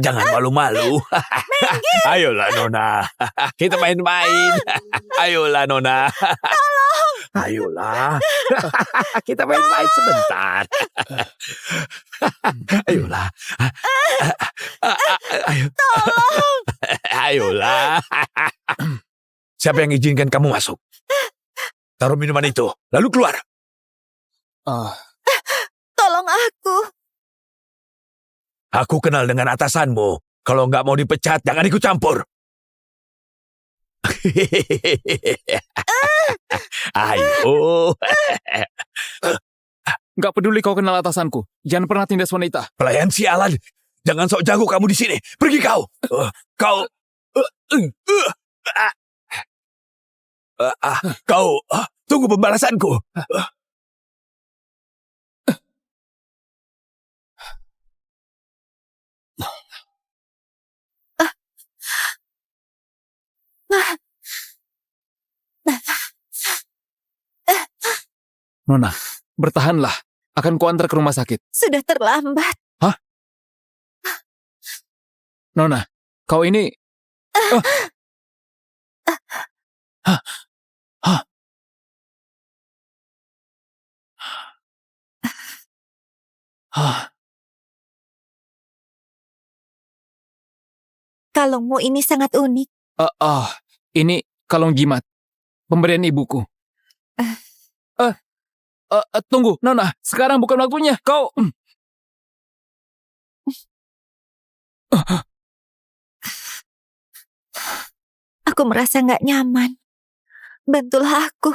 Jangan malu-malu. Ayolah Nona, kita main-main. Ayolah Nona. Ayolah, kita main-main sebentar. Ayolah. Ayolah. Siapa yang izinkan kamu masuk? Taruh minuman itu, lalu keluar. Tolong aku. Aku kenal dengan atasanmu. Kalau nggak mau dipecat, jangan ikut campur. Ayo. Nggak peduli kau kenal atasanku. Jangan pernah tindas wanita. Pelayan sialan. Jangan sok jago kamu di sini. Pergi kau. Kau. Kau. Tunggu pembalasanku. Nona, bertahanlah. Akan kuantar ke rumah sakit. Sudah terlambat. Hah? Nona, kau ini... Kalungmu ini sangat unik. Ini kalung jimat. Pemberian ibuku. Tunggu, Nona. Sekarang bukan waktunya. Kau... Aku merasa nggak nyaman. Bantulah aku.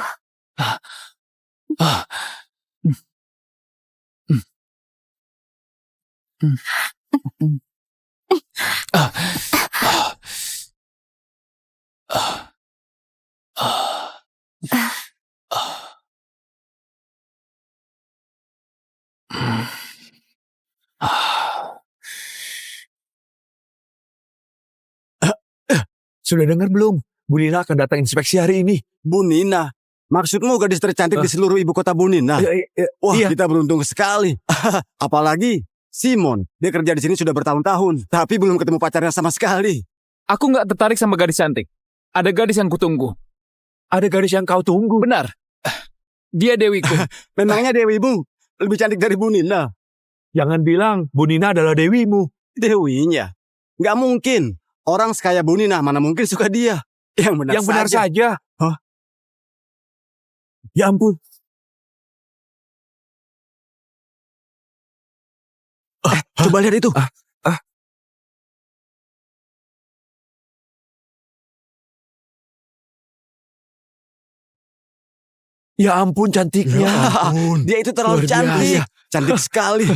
Sudah dengar belum? Bu Nina akan datang inspeksi hari ini. Bu Nina? Maksudmu gadis tercantik di seluruh ibu kota Bu Nina? Wah, iya. Kita beruntung sekali. Apalagi Simon. Dia kerja di sini sudah bertahun-tahun, tapi belum ketemu pacarnya sama sekali. Aku nggak tertarik sama gadis cantik. Ada gadis yang kutunggu. Ada gadis yang kau tunggu? Benar. Dia dewiku. Memangnya dewimu lebih cantik dari Bu Nina? Jangan bilang Bu Nina adalah dewimu. Dewinya? Nggak mungkin. Orang sekaya Bu Nina mana mungkin suka dia. Yang benar saja. Hah? Ya ampun. Coba lihat itu. Ya ampun cantiknya. Ya ampun. Dia itu terlalu Luar biasa. cantik. Cantik sekali.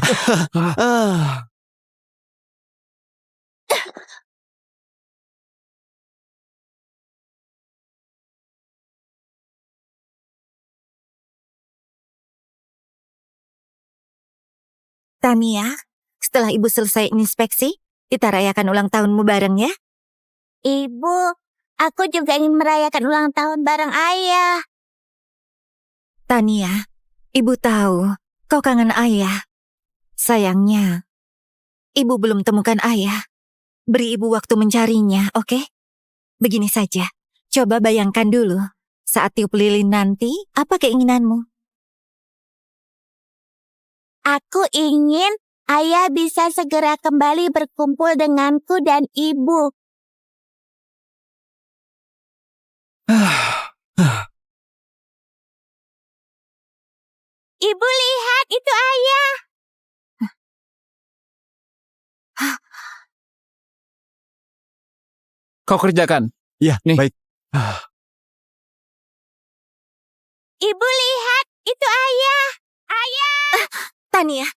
Tania, setelah ibu selesai inspeksi, kita rayakan ulang tahunmu bareng ya. Ibu, aku juga ingin merayakan ulang tahun bareng ayah. Tania, ibu tahu kau kangen ayah. Sayangnya, ibu belum temukan ayah. Beri ibu waktu mencarinya, oke? Begini saja, coba bayangkan dulu. Saat tiup lilin nanti, apa keinginanmu? Aku ingin ayah bisa segera kembali berkumpul denganku dan ibu. Ibu lihat, itu ayah. Kau kerjakan. Ya, Nih. baik. Ibu lihat, itu ayah. Ayah. Tania,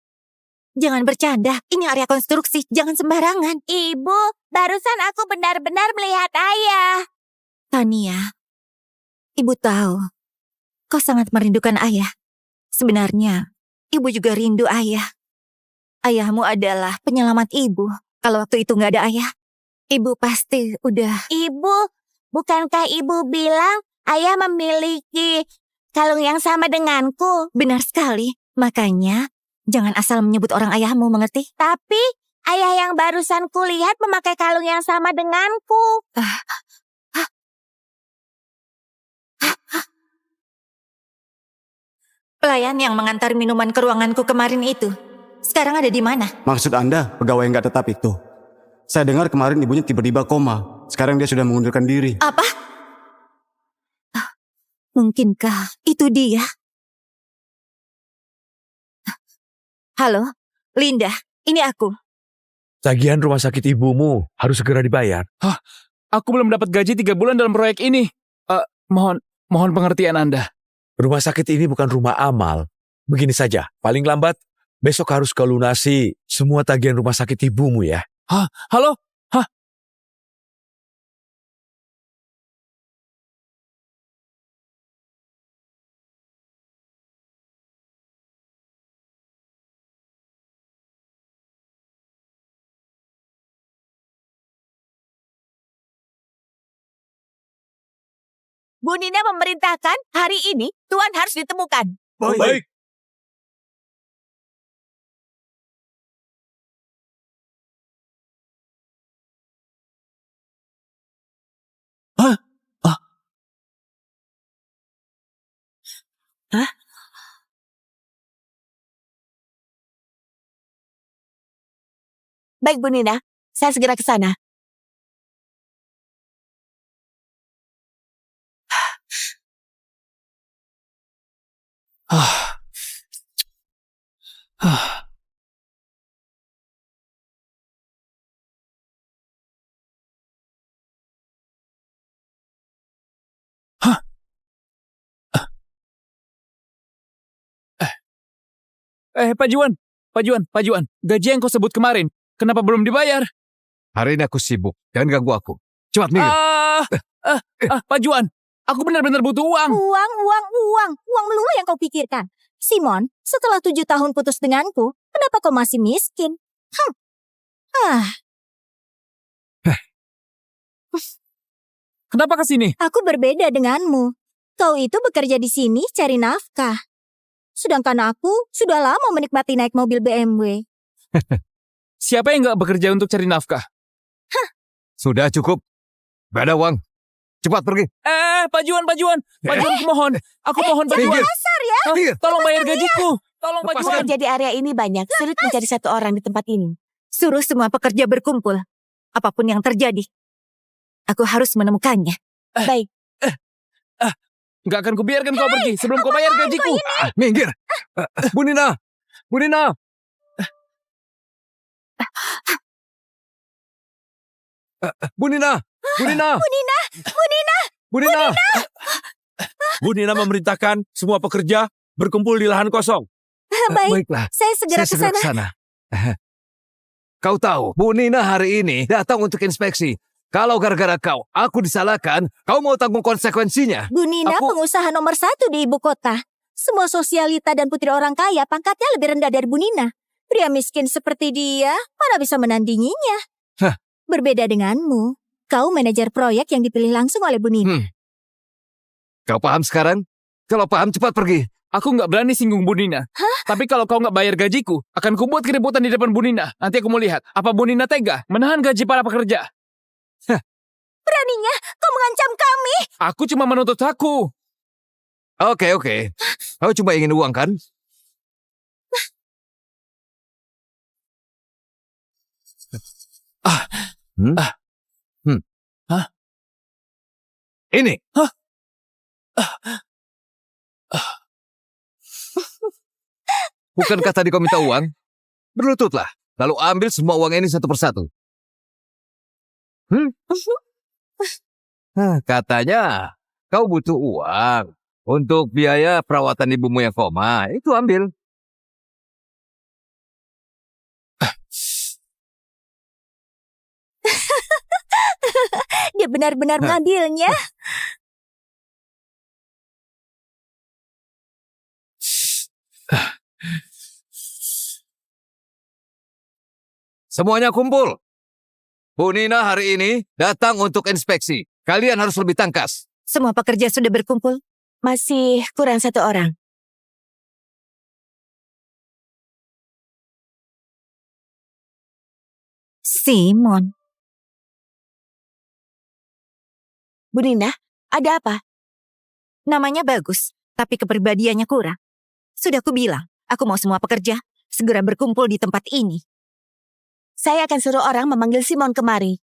jangan bercanda. Ini area konstruksi, jangan sembarangan. Ibu, barusan aku benar-benar melihat ayah. Tania, ibu tahu kau sangat merindukan ayah. Sebenarnya, ibu juga rindu ayah. Ayahmu adalah penyelamat ibu. Kalau waktu itu nggak ada ayah, ibu pasti udah... Ibu, bukankah ibu bilang ayah memiliki kalung yang sama denganku? Benar sekali. Makanya, Jangan asal menyebut orang ayahmu, mengerti? Tapi ayah yang barusan kulihat memakai kalung yang sama denganku. Pelayan yang mengantar minuman ke ruanganku kemarin itu, sekarang ada di mana? Maksud Anda pegawai yang gak tetap itu? Saya dengar kemarin ibunya tiba-tiba koma. Sekarang dia sudah mengundurkan diri. Apa? Mungkinkah itu dia? Halo, Linda, ini aku. Tagihan rumah sakit ibumu harus segera dibayar. Aku belum dapat gaji 3 bulan dalam proyek ini. Mohon pengertian Anda. Rumah sakit ini bukan rumah amal. Begini saja, paling lambat besok harus kau lunasi semua tagihan rumah sakit ibumu ya. Halo? Bu Nina memerintahkan hari ini Tuan harus ditemukan. Baik. Baik Bu Nina, saya segera ke sana. Pak Juan, gaji yang kau sebut kemarin, kenapa belum dibayar? Hari ini aku sibuk, jangan ganggu aku. Cepat minggir. Pak Juan, aku benar-benar butuh uang. Uang melulu yang kau pikirkan. Simon, setelah 7 tahun putus denganku, kenapa kau masih miskin? Kenapa ke sini? Aku berbeda denganmu. Kau itu bekerja di sini cari nafkah. Sedangkan aku sudah lama menikmati naik mobil BMW. Siapa yang gak bekerja untuk cari nafkah? Sudah cukup. Gak ada uang. Cepat pergi. Pak Juan, aku mohon Pak Juan. Tolong bayar gajiku. Tolong Pak Juan. Pekerja di area ini banyak, sulit mencari satu orang di tempat ini. Suruh semua pekerja berkumpul. Apapun yang terjadi, aku harus menemukannya. Baik. Gak akan kubiarkan kau pergi sebelum kau bayar gajiku. Minggir. Bu Nina. Bu Nina. Bu Nina. Bu Nina. Bu Nina. Bu Nina memerintahkan semua pekerja berkumpul di lahan kosong. Baik, Baiklah. saya segera ke sana. sana. Kau tahu, Bu Nina hari ini datang untuk inspeksi. Kalau gara-gara kau, aku disalahkan, kau mau tanggung konsekuensinya. Bu Nina Aku- pengusaha nomor 1 di ibu kota. Semua sosialita dan putri orang kaya pangkatnya lebih rendah dari Bu Nina. Pria miskin seperti dia, mana bisa menandinginya? Berbeda denganmu. Kau manajer proyek yang dipilih langsung oleh Bu Nina. Kau paham sekarang? Kalau paham, cepat pergi. Aku gak berani singgung Bu Nina. Tapi kalau kau gak bayar gajiku, akan kubuat keributan di depan Bu Nina. Nanti aku mau lihat, apa Bu Nina tega menahan gaji para pekerja. Beraninya kau mengancam kami. Aku cuma menuntut hakku. Oke. Kau cuma ingin uang, kan? Ini. Bukankah tadi kau minta uang? Berlututlah, lalu ambil semua uang ini satu persatu. Katanya kau butuh uang untuk biaya perawatan ibumu yang koma. Itu ambil. Dia benar-benar mengambilnya. Semuanya kumpul. Bu Nina hari ini datang untuk inspeksi. Kalian harus lebih tangkas. Semua pekerja sudah berkumpul. Masih kurang satu orang. Simon. Bu Nina, ada apa? Namanya bagus, tapi kepribadiannya kurang. Sudah kubilang, aku mau semua pekerja segera berkumpul di tempat ini. Saya akan suruh orang memanggil Simon kemari.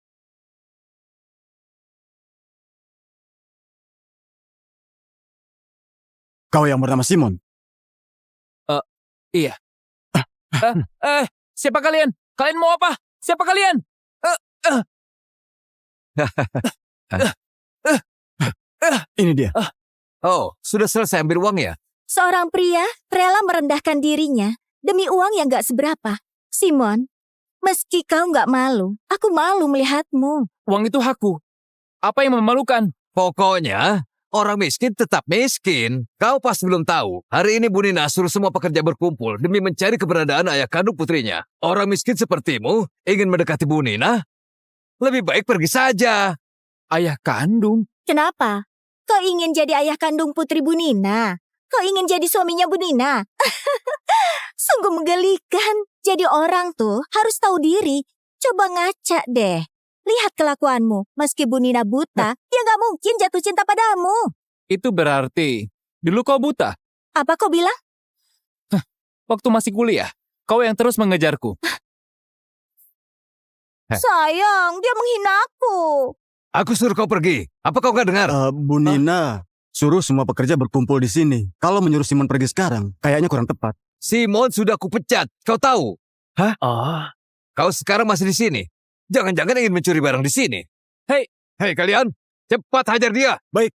Kau yang bernama Simon? Iya. Siapa kalian? Kalian mau apa? Siapa kalian? Ini dia. Oh, sudah selesai ambil uang ya? Seorang pria rela merendahkan dirinya demi uang yang gak seberapa. Simon, meski kau gak malu, aku malu melihatmu. Uang itu hakku. Apa yang memalukan? Pokoknya, orang miskin tetap miskin. Kau pasti belum tahu. Hari ini Bu Nina suruh semua pekerja berkumpul demi mencari keberadaan ayah kandung putrinya. Orang miskin sepertimu ingin mendekati Bu Nina? Lebih baik pergi saja. Ayah kandung? Kenapa? Kau ingin jadi ayah kandung putri Bu Nina? Kau ingin jadi suaminya Bu Nina? Sungguh menggelikan. Jadi orang tuh harus tahu diri. Coba ngaca deh. Lihat kelakuanmu. Meski Bu Nina buta, dia gak mungkin jatuh cinta padamu. Itu berarti dulu kau buta. Apa kau bilang? Waktu masih kuliah, kau yang terus mengejarku. Sayang, dia menghina aku. Aku suruh kau pergi. Apa kau gak dengar? Bu Nina, suruh semua pekerja berkumpul di sini. Kalau menyuruh Simon pergi sekarang, kayaknya kurang tepat. Simon sudah kupecat. Kau tahu? Hah? Oh. Kau sekarang masih di sini. Jangan-jangan ingin mencuri barang di sini. Hei. Hei kalian, cepat hajar dia. Baik.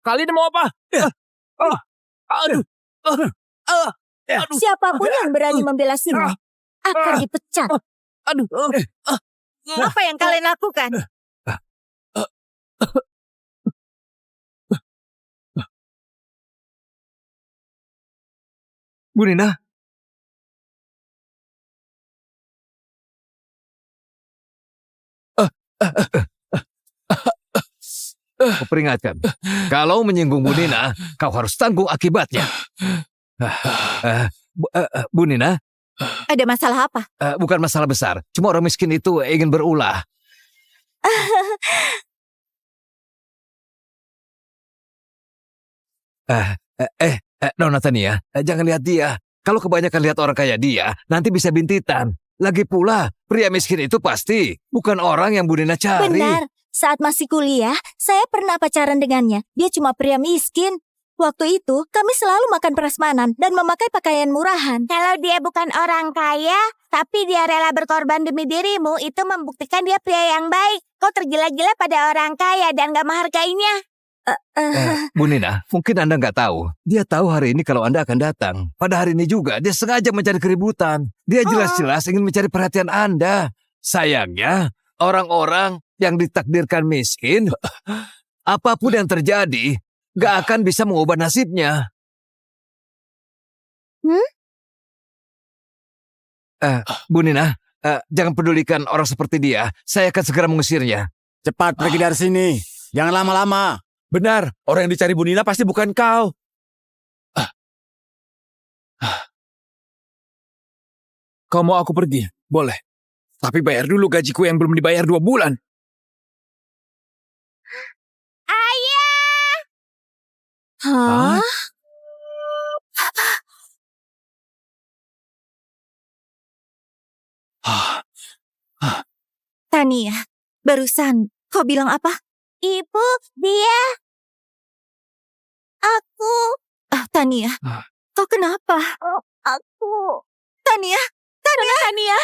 Kalian mau apa? Aduh. Siapapun yang berani membela Simon akan dipecat. Aduh. Apa yang kalian lakukan? Bu Nina. Kuperingatkan, kalau menyinggung Bu Nina, kau harus tanggung akibatnya. Bu Nina, Ada masalah apa? bukan masalah besar. Cuma orang miskin itu ingin berulah. Nona Tania, jangan lihat dia. Kalau kebanyakan lihat orang kayak dia, nanti bisa bintitan. Lagi pula, pria miskin itu pasti bukan orang yang Bu Nina cari. Benar, saat masih kuliah, saya pernah pacaran dengannya. Dia cuma pria miskin. Waktu itu, kami selalu makan prasmanan dan memakai pakaian murahan. Kalau dia bukan orang kaya, tapi dia rela berkorban demi dirimu, itu membuktikan dia pria yang baik. Kau tergila-gila pada orang kaya dan gak menghargainya. Bu Nina, mungkin Anda nggak tahu. Dia tahu hari ini kalau Anda akan datang. Pada hari ini juga, dia sengaja mencari keributan. Dia jelas-jelas ingin mencari perhatian Anda. Sayangnya, orang-orang yang ditakdirkan miskin, apapun yang terjadi, nggak akan bisa mengubah nasibnya. Bu Nina, jangan pedulikan orang seperti dia. Saya akan segera mengusirnya. Cepat pergi dari sini. Jangan lama-lama. Benar, orang yang dicari Bu Nina pasti bukan kau. Kau mau aku pergi? Boleh. Tapi bayar dulu gajiku yang belum dibayar 2 bulan. Ayah! Hah? Tania, barusan kau bilang apa? Ibu, dia... Aku... Tania, kau kenapa? Aku... Tania, Tania!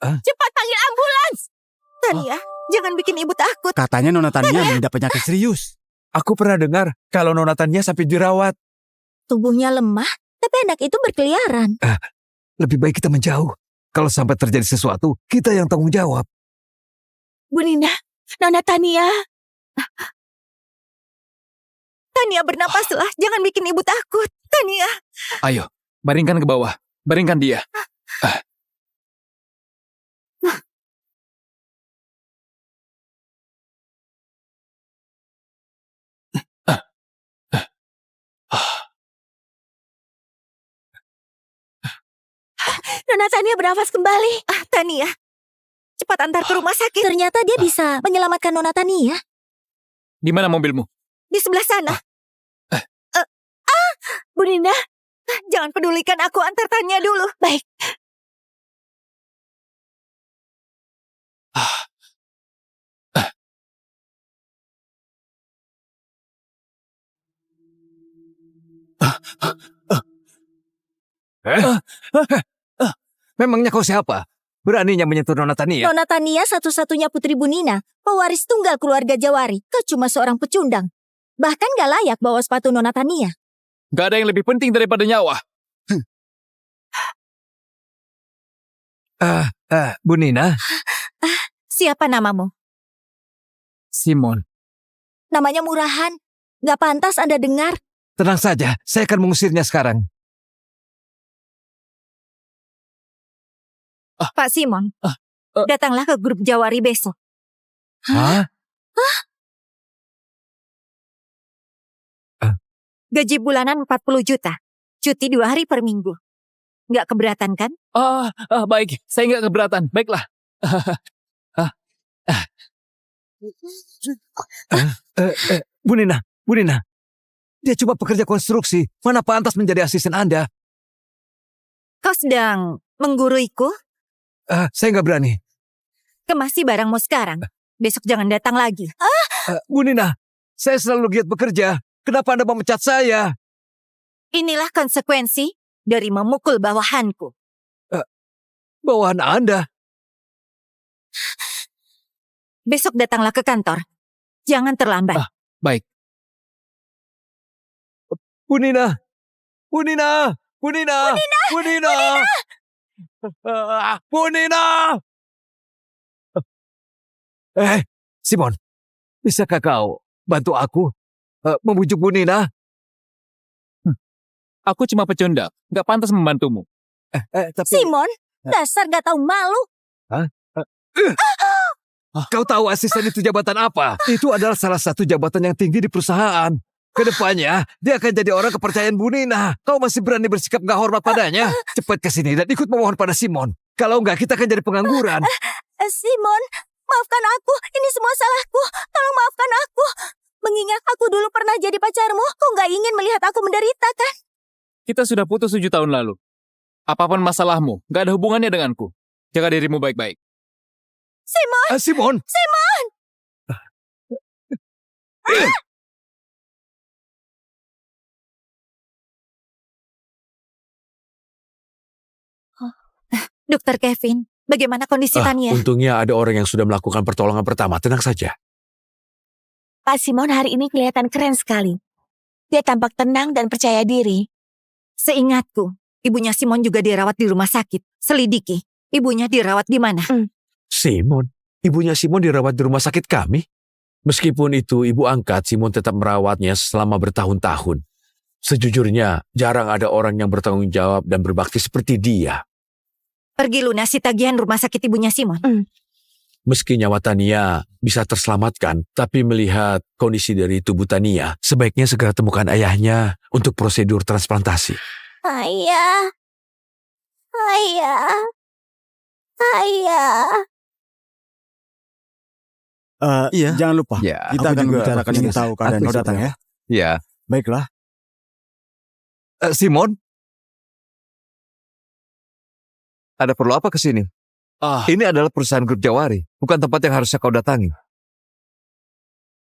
Cepat panggil ambulans! Tania, jangan bikin ibu takut. Katanya Nona Tania mengidap penyakit serius. Aku pernah dengar kalau Nona Tania sampai dirawat. Tubuhnya lemah, tapi anak itu berkeliaran. Lebih baik kita menjauh. Kalau sampai terjadi sesuatu, kita yang tanggung jawab. Bu Nina, Nona Tania. Tania bernapaslah, jangan bikin ibu takut. Tania. Ayo, baringkan ke bawah. Baringkan dia. Nona Tania bernafas kembali. Tania, cepat antar ke rumah sakit. Ternyata dia bisa menyelamatkan Nona Tania. Di mana mobilmu? Di sebelah sana. Bu Nina, Jangan pedulikan aku, antar Tania dulu. baik. Memangnya kau siapa? Beraninya menyentuh Nona Tania? Nona Tania satu-satunya putri Bu Nina, pewaris tunggal keluarga Jawari. Kau cuma seorang pecundang. Bahkan gak layak bawa sepatu Nona Tania. Gak ada yang lebih penting daripada nyawa. Bu Nina, Siapa namamu? Simon. Namanya murahan. Gak pantas Anda dengar. tenang saja. Saya akan mengusirnya sekarang. Pak Simon. Datanglah ke grup Jawari besok. Hah? Gaji bulanan 40 juta. Cuti 2 hari per minggu. Nggak keberatan kan? Baik. Saya nggak keberatan. Baiklah. Bu Nina. Dia cuma pekerja konstruksi. Mana pantas menjadi asisten Anda? Kau sedang mengguruiku? Saya nggak berani. Kemasi barangmu sekarang. Besok jangan datang lagi. Bu Nina, saya selalu giat bekerja. Kenapa Anda memecat saya? Inilah konsekuensi dari memukul bawahanku. Bawahan Anda. Besok datanglah ke kantor. Jangan terlambat. Baik. Bu Nina. Bu Nina. Bu Nina. Bu Nina. Bu Nina. Simon. Bisakah kau bantu aku membujuk Bu Nina? Aku cuma pecundang. Gak pantas membantumu. Tapi Simon, dasar gak tahu malu. kau tahu asisten itu jabatan apa? Itu adalah salah satu jabatan yang tinggi di perusahaan. Kedepannya, dia akan jadi orang kepercayaan Bu Nina. Kau masih berani bersikap gak hormat padanya? Cepat ke sini dan ikut memohon pada Simon. Kalau enggak, kita akan jadi pengangguran. Simon, maafkan aku. Ini semua salahku. Tolong maafkan aku. Mengingat aku dulu pernah jadi pacarmu, kau gak ingin melihat aku menderita kan? Kita sudah putus 7 tahun lalu. Apapun masalahmu, gak ada hubungannya denganku. Jaga dirimu baik-baik. Simon! Dokter Kevin, bagaimana kondisi Tania? Untungnya ada orang yang sudah melakukan pertolongan pertama. Tenang saja. Pak Simon hari ini kelihatan keren sekali. Dia tampak tenang dan percaya diri. Seingatku, ibunya Simon juga dirawat di rumah sakit. Selidiki, ibunya dirawat di mana? Simon? Ibunya Simon dirawat di rumah sakit kami? Meskipun itu ibu angkat, Simon tetap merawatnya selama bertahun-tahun. Sejujurnya, jarang ada orang yang bertanggung jawab dan berbakti seperti dia. Pergi lunasi tagihan rumah sakit ibunya Simon. Meski nyawa Tania bisa terselamatkan, tapi melihat kondisi dari tubuh Tania, sebaiknya segera temukan ayahnya untuk prosedur transplantasi. Ayah. Iya. Jangan lupa. Ya, Kita aku akan juga membicarakan ini tahu keadaan Aku kau datang juga. ya. Ya. Baiklah. Simon? Ada perlu apa ke sini? Ini adalah perusahaan grup Jawari, bukan tempat yang harusnya kau datangi.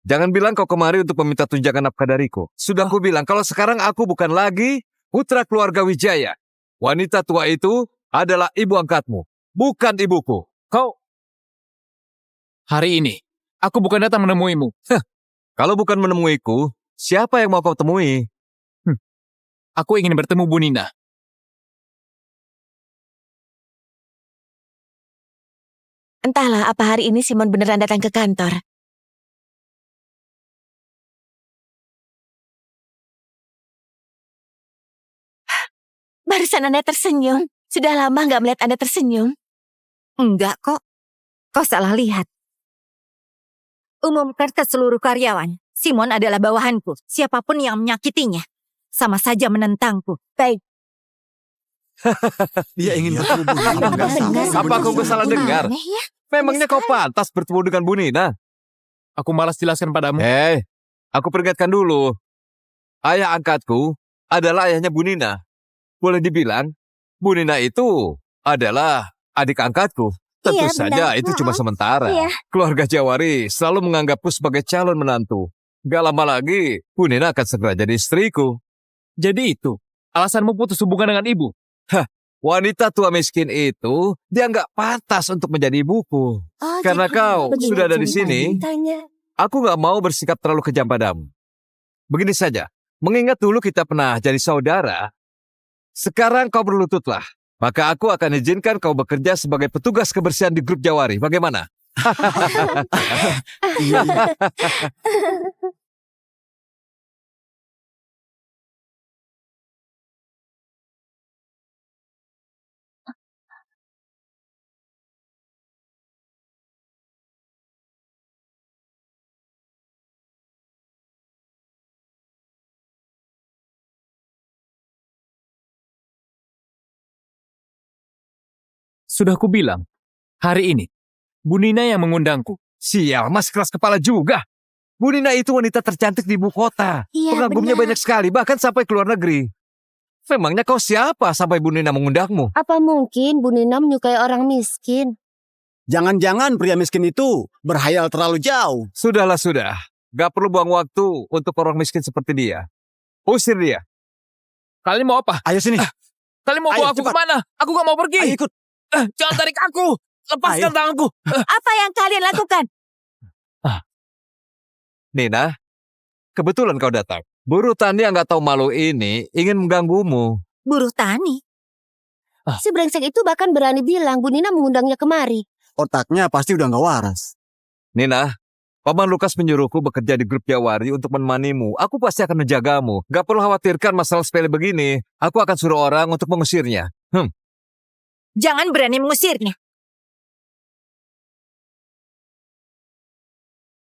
Jangan bilang kau kemari untuk meminta tunjangan nafkah dariku. Sudah aku bilang kalau sekarang aku bukan lagi putra keluarga Wijaya. Wanita tua itu adalah ibu angkatmu, bukan ibuku. Kau... Hari ini, aku bukan datang menemuimu. Kalau bukan menemuiku, siapa yang mau kau temui? Aku ingin bertemu Bu Nina. Entahlah apa hari ini Simon beneran datang ke kantor. Barusan Anda tersenyum. Sudah lama nggak melihat Anda tersenyum. Enggak kok. Kau salah lihat. Umumkan ke seluruh karyawan. Simon adalah bawahanku. Siapapun yang menyakitinya, sama saja menentangku. Baik. Dia ingin Iya. bertemu Bu Nina. Apa nggak salah? Apa aku salah dengar? Aneh ya. Memangnya kau pantas bertemu dengan Bu Nina? Aku malas jelaskan padamu. Hei, aku peringatkan dulu. Ayah angkatku adalah ayahnya Bu Nina. Boleh dibilang, Bu Nina itu adalah adik angkatku. Tentu Iya, saja benar. itu cuma sementara. Iya. Keluarga Jawari selalu menganggapku sebagai calon menantu. Gak lama lagi, Bu Nina akan segera jadi istriku. Jadi itu, alasanmu putus hubungan dengan ibu. Wanita tua miskin itu, dia nggak pantas untuk menjadi ibuku. Oh, Karena jadi kau begini sudah ada di sini, ceritanya. aku nggak mau bersikap terlalu kejam padamu. Begini saja, mengingat dulu kita pernah jadi saudara, sekarang kau berlututlah. Maka aku akan izinkan kau bekerja sebagai petugas kebersihan di grup Jawari. Bagaimana? Iya, iya. Sudah kubilang, hari ini, Bu Nina yang mengundangku. Sial, mas keras kepala juga. Bu Nina itu wanita tercantik di ibu kota. Iya, Pengagumnya benar. banyak sekali, bahkan sampai ke luar negeri. Memangnya kau siapa sampai Bu Nina mengundangmu? Apa mungkin Bu Nina menyukai orang miskin? Jangan-jangan pria miskin itu berhayal terlalu jauh. Sudahlah, sudah. Gak perlu buang waktu untuk orang miskin seperti dia. Usir dia. Kalian mau apa? Ayo sini. Kalian mau Ayo, bawa aku cepat. kemana? Aku gak mau pergi. Ayo ikut. Jangan tarik aku. Lepaskan Ayo. tanganku. Apa yang kalian lakukan? Nina, kebetulan kau datang. Buruh tani yang gak tahu malu ini ingin mengganggumu. Buruh tani. Si brengsek itu bahkan berani bilang Bu Nina mengundangnya kemari. Otaknya pasti udah nggak waras. Nina, Paman Lukas menyuruhku bekerja di grup Jawari untuk menemanimu. Aku pasti akan menjagamu. Gak perlu khawatirkan masalah sepele begini. Aku akan suruh orang untuk mengusirnya. Jangan berani mengusirnya.